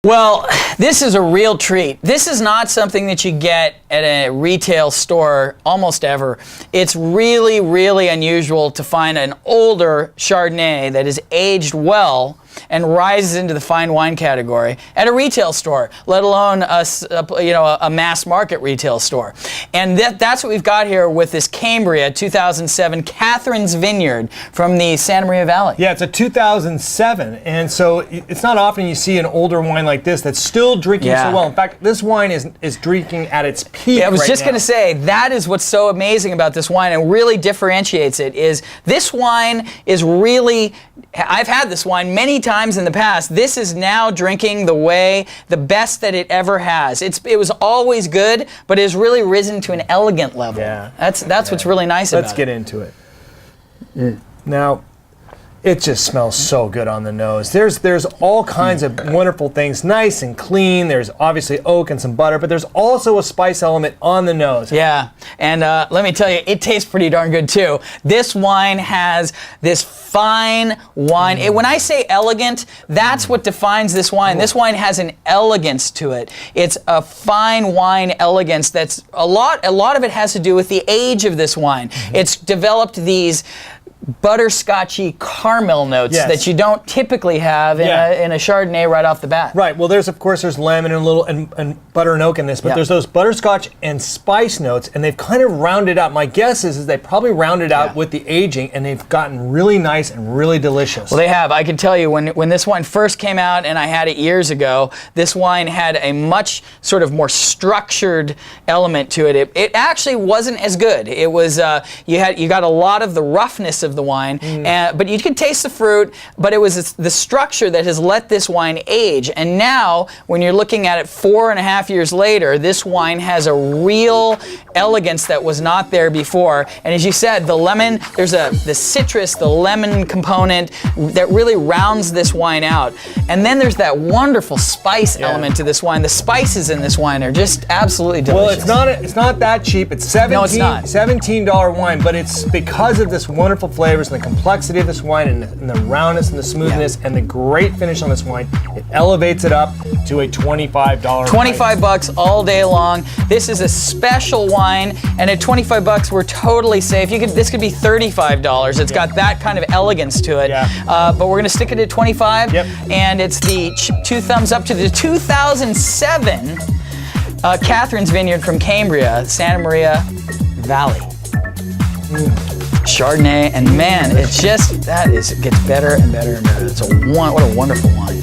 Well, this is a real treat. This is not something that you get at a retail store almost ever. It's really, really unusual to find an older Chardonnay that is aged well and rises into the fine wine category at a retail store, let alone a mass market retail store. And that's what we've got here with this Cambria 2007 Katherine's Vineyard from the Santa Maria Valley. Yeah, it's a 2007, and so it's not often you see an older wine like this that's still drinking so well. In fact, this wine is drinking at its peak. Yeah, I was just going to say, that is what's so amazing about this wine and really differentiates it, is this wine is really, I've had this wine many times in the past. This is now drinking the best that it ever has. It was always good, but it has really risen to an elegant level. Yeah. That's what's really nice about it. Let's get into it. Now, it just smells so good on the nose. There's all kinds of wonderful things, nice and clean. There's obviously oak and some butter, but there's also a spice element on the nose. Yeah, and let me tell you, it tastes pretty darn good too. This wine has this fine wine. When I say elegant, that's what defines this wine. This wine has an elegance to it. It's a fine wine elegance. That's a lot of it has to do with the age of this wine. It's developed these butterscotchy caramel notes that you don't typically have in a Chardonnay right off the bat. Right. Well, there's lemon and butter and oak in this, but there's those butterscotch and spice notes, and they've kind of rounded out. My guess is they probably rounded out with the aging, and they've gotten really nice and really delicious. Well, they have. I can tell you, when this wine first came out, and I had it years ago, this wine had a much sort of more structured element to it. It actually wasn't as good. It was you got a lot of the roughness of the wine, but you could taste the fruit, but it was the structure that has let this wine age. And now, when you're looking at it 4.5 years later, this wine has a real elegance that was not there before. And as you said, the lemon, there's the citrus, the lemon component that really rounds this wine out. And then there's that wonderful spice element to this wine. The spices in this wine are just absolutely delicious. Well, it's not that cheap. It's $17 wine, but it's because of this wonderful flavors and the complexity of this wine and the roundness and the smoothness and the great finish on this wine. It elevates it up to a $25 $25 all day long. This is a special wine, and at $25 we're totally safe. This could be $35. It's got that kind of elegance to it. But we're going to stick it at $25. And it's the 2 thumbs up to the 2007 Katherine's Vineyard from Cambria, Santa Maria Valley. Chardonnay, and man, it gets better and better and better. What a wonderful wine.